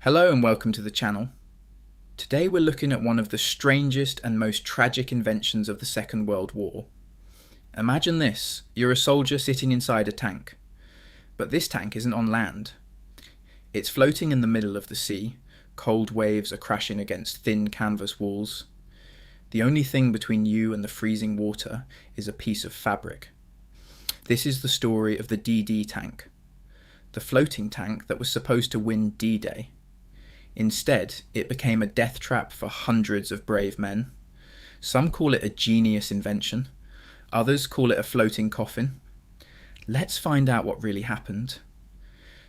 Hello and welcome to the channel. Today we're looking at one of the strangest and most tragic inventions of the Second World War. Imagine this, you're a soldier sitting inside a tank. But this tank isn't on land. It's floating in the middle of the sea, cold waves are crashing against thin canvas walls. The only thing between you and the freezing water is a piece of fabric. This is the story of the DD tank, the floating tank that was supposed to win D-Day. Instead, it became a death trap for hundreds of brave men. Some call it a genius invention. Others call it a floating coffin. Let's find out what really happened.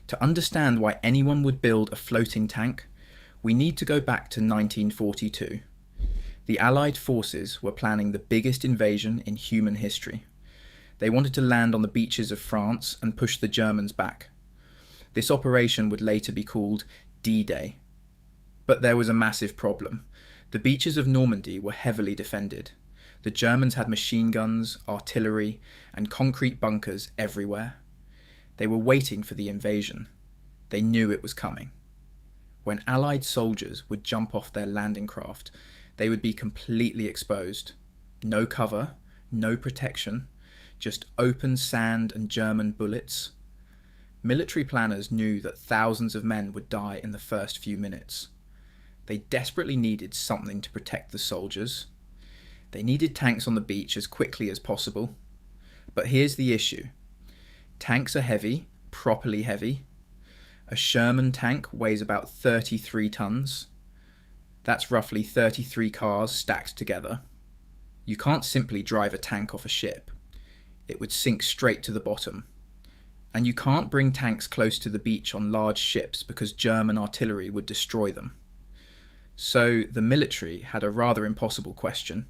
To understand why anyone would build a floating tank, we need to go back to 1942. The Allied forces were planning the biggest invasion in human history. They wanted to land on the beaches of France and push the Germans back. This operation would later be called D-Day. But there was a massive problem. The beaches of Normandy were heavily defended. The Germans had machine guns, artillery, and concrete bunkers everywhere. They were waiting for the invasion. They knew it was coming. When Allied soldiers would jump off their landing craft, they would be completely exposed. No cover, no protection, just open sand and German bullets. Military planners knew that thousands of men would die in the first few minutes. They desperately needed something to protect the soldiers. They needed tanks on the beach as quickly as possible. But here's the issue. Tanks are heavy, properly heavy. A Sherman tank weighs about 33 tons. That's roughly 33 cars stacked together. You can't simply drive a tank off a ship. It would sink straight to the bottom. And you can't bring tanks close to the beach on large ships because German artillery would destroy them. So the military had a rather impossible question.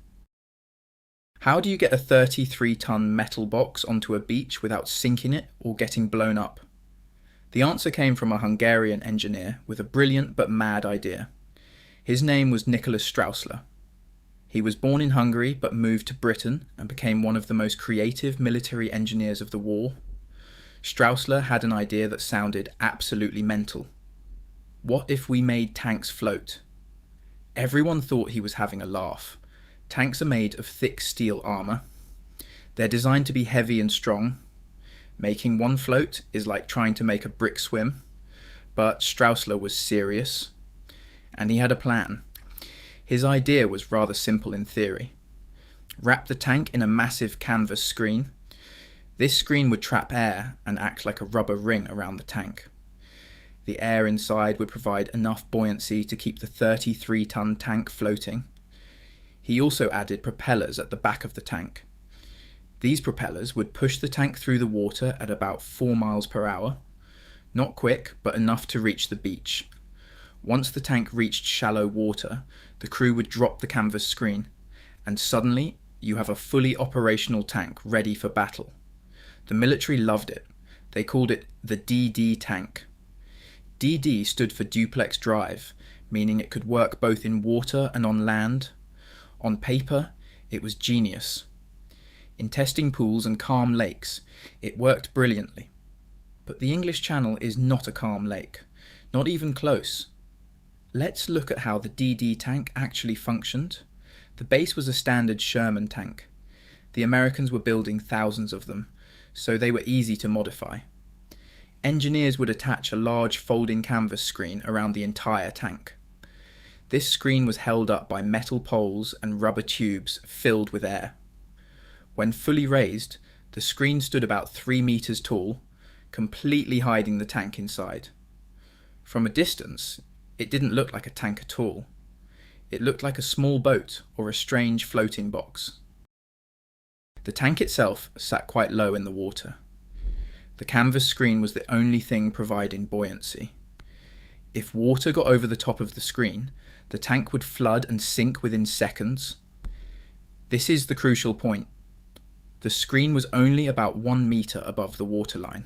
How do you get a 33-ton metal box onto a beach without sinking it or getting blown up? The answer came from a Hungarian engineer with a brilliant but mad idea. His name was Nicholas Straussler. He was born in Hungary but moved to Britain and became one of the most creative military engineers of the war. Straussler had an idea that sounded absolutely mental. What if we made tanks float? Everyone thought he was having a laugh. Tanks are made of thick steel armour. They're designed to be heavy and strong. Making one float is like trying to make a brick swim. But Straussler was serious. And he had a plan. His idea was rather simple in theory. Wrap the tank in a massive canvas screen. This screen would trap air and act like a rubber ring around the tank. The air inside would provide enough buoyancy to keep the 33-ton tank floating. He also added propellers at the back of the tank. These propellers would push the tank through the water at about 4 miles per hour. Not quick, but enough to reach the beach. Once the tank reached shallow water, the crew would drop the canvas screen, and suddenly you have a fully operational tank ready for battle. The military loved it. They called it the DD tank. DD stood for duplex drive, meaning it could work both in water and on land. On paper, it was genius. In testing pools and calm lakes, it worked brilliantly. But the English Channel is not a calm lake, not even close. Let's look at how the DD tank actually functioned. The base was a standard Sherman tank. The Americans were building thousands of them, so they were easy to modify. Engineers would attach a large folding canvas screen around the entire tank. This screen was held up by metal poles and rubber tubes filled with air. When fully raised, the screen stood about 3 meters tall, completely hiding the tank inside. From a distance, it didn't look like a tank at all. It looked like a small boat or a strange floating box. The tank itself sat quite low in the water. The canvas screen was the only thing providing buoyancy. If water got over the top of the screen, the tank would flood and sink within seconds. This is the crucial point. The screen was only about 1 meter above the waterline.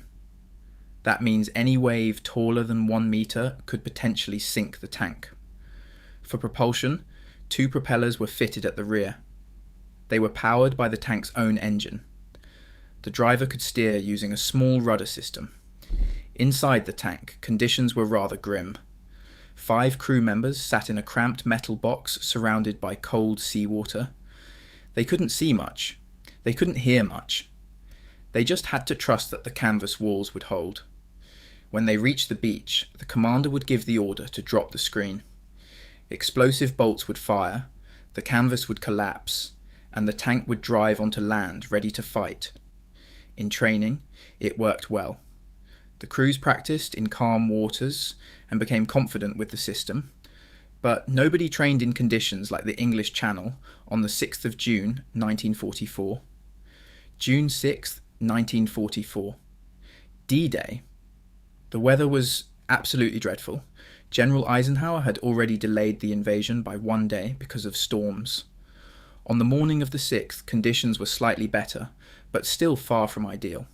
That means any wave taller than 1 meter could potentially sink the tank. For propulsion, 2 propellers were fitted at the rear. They were powered by the tank's own engine. The driver could steer using a small rudder system. Inside the tank, conditions were rather grim. 5 crew members sat in a cramped metal box surrounded by cold seawater. They couldn't see much. They couldn't hear much. They just had to trust that the canvas walls would hold. When they reached the beach, the commander would give the order to drop the screen. Explosive bolts would fire, the canvas would collapse, and the tank would drive onto land ready to fight. In training, it worked well. The crews practiced in calm waters and became confident with the system, but nobody trained in conditions like the English Channel on the 6th of June 1944. June 6th, 1944. D-Day. The weather was absolutely dreadful. General Eisenhower had already delayed the invasion by 1 day because of storms. On the morning of the 6th, conditions were slightly better, but still far from ideal.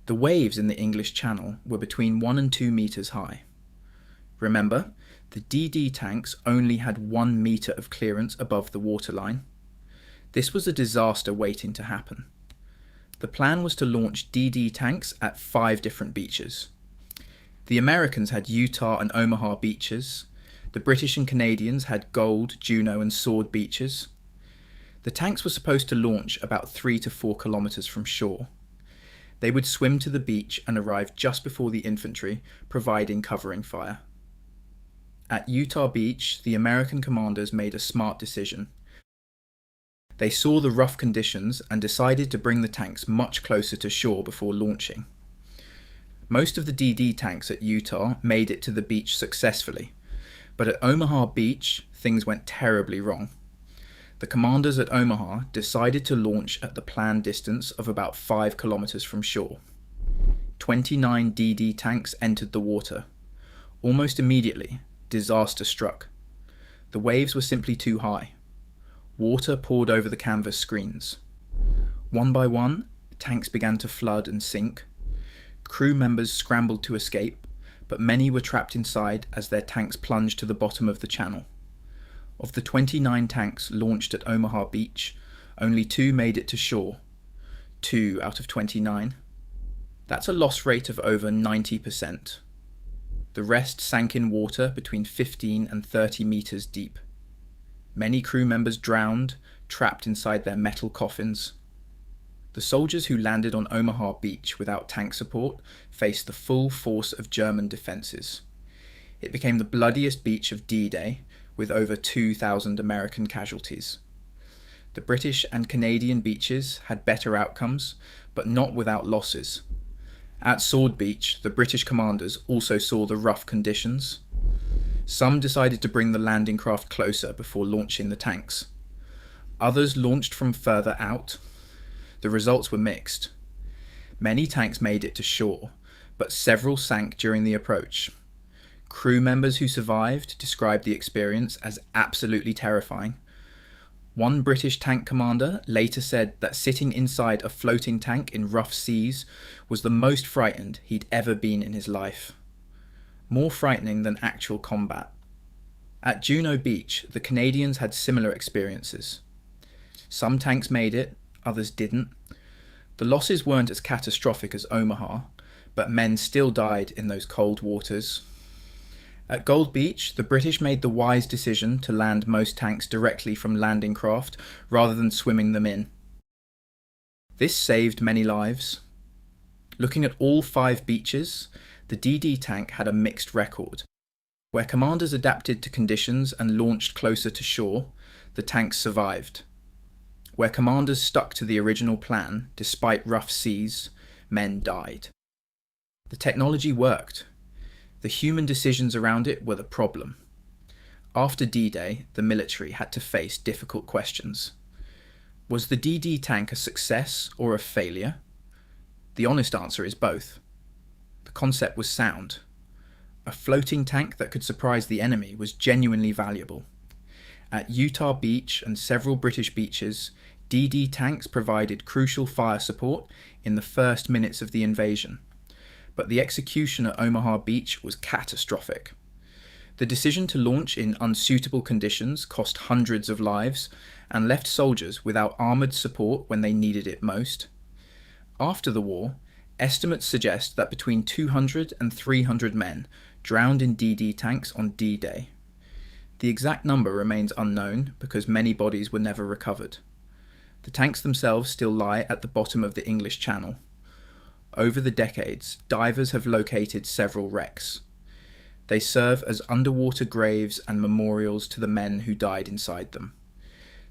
The waves in the English Channel were between 1 and 2 meters high. Remember, the DD tanks only had 1 meter of clearance above the waterline. This was a disaster waiting to happen. The plan was to launch DD tanks at 5 different beaches. The Americans had Utah and Omaha beaches. The British and Canadians had Gold, Juno and Sword beaches. The tanks were supposed to launch about 3 to 4 kilometers from shore. They would swim to the beach and arrive just before the infantry, providing covering fire. At Utah Beach, the American commanders made a smart decision. They saw the rough conditions and decided to bring the tanks much closer to shore before launching. Most of the DD tanks at Utah made it to the beach successfully, but at Omaha Beach, things went terribly wrong. The commanders at Omaha decided to launch at the planned distance of about 5 kilometers from shore. 29 DD tanks entered the water. Almost immediately, disaster struck. The waves were simply too high. Water poured over the canvas screens. One by one, tanks began to flood and sink. Crew members scrambled to escape, but many were trapped inside as their tanks plunged to the bottom of the channel. Of the 29 tanks launched at Omaha Beach, only 2 made it to shore. 2 out of 29. That's a loss rate of over 90%. The rest sank in water between 15 and 30 meters deep. Many crew members drowned, trapped inside their metal coffins. The soldiers who landed on Omaha Beach without tank support faced the full force of German defences. It became the bloodiest beach of D-Day, with over 2,000 American casualties. The British and Canadian beaches had better outcomes, but not without losses. At Sword Beach, the British commanders also saw the rough conditions. Some decided to bring the landing craft closer before launching the tanks. Others launched from further out. The results were mixed. Many tanks made it to shore, but several sank during the approach. Crew members who survived described the experience as absolutely terrifying. One British tank commander later said that sitting inside a floating tank in rough seas was the most frightened he'd ever been in his life. More frightening than actual combat. At Juno Beach, the Canadians had similar experiences. Some tanks made it, others didn't. The losses weren't as catastrophic as Omaha, but men still died in those cold waters. At Gold Beach, the British made the wise decision to land most tanks directly from landing craft rather than swimming them in. This saved many lives. Looking at all 5 beaches, the DD tank had a mixed record. Where commanders adapted to conditions and launched closer to shore, the tanks survived. Where commanders stuck to the original plan, despite rough seas, men died. The technology worked. The human decisions around it were the problem. After D-Day, the military had to face difficult questions. Was the DD tank a success or a failure? The honest answer is both. The concept was sound. A floating tank that could surprise the enemy was genuinely valuable. At Utah Beach and several British beaches, DD tanks provided crucial fire support in the first minutes of the invasion. But the execution at Omaha Beach was catastrophic. The decision to launch in unsuitable conditions cost hundreds of lives and left soldiers without armoured support when they needed it most. After the war, estimates suggest that between 200 and 300 men drowned in DD tanks on D-Day. The exact number remains unknown because many bodies were never recovered. The tanks themselves still lie at the bottom of the English Channel. Over the decades, divers have located several wrecks. They serve as underwater graves and memorials to the men who died inside them.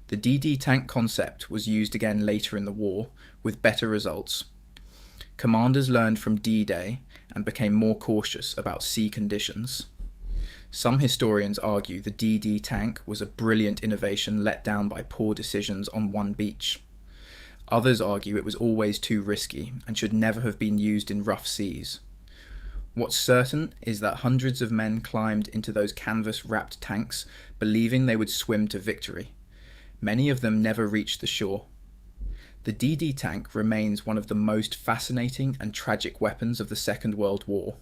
The DD tank concept was used again later in the war, with better results. Commanders learned from D-Day and became more cautious about sea conditions. Some historians argue the DD tank was a brilliant innovation let down by poor decisions on one beach. Others argue it was always too risky and should never have been used in rough seas. What's certain is that hundreds of men climbed into those canvas-wrapped tanks, believing they would swim to victory. Many of them never reached the shore. The DD tank remains one of the most fascinating and tragic weapons of the Second World War.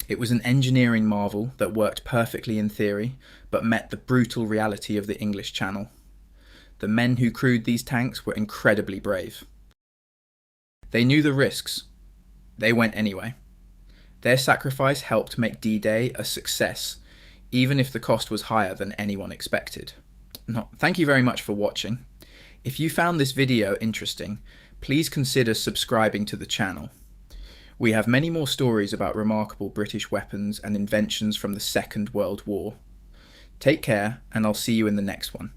It was an engineering marvel that worked perfectly in theory, but met the brutal reality of the English Channel. The men who crewed these tanks were incredibly brave. They knew the risks. They went anyway. Their sacrifice helped make D-Day a success, even if the cost was higher than anyone expected. Thank you very much for watching. If you found this video interesting, please consider subscribing to the channel. We have many more stories about remarkable British weapons and inventions from the Second World War. Take care, and I'll see you in the next one.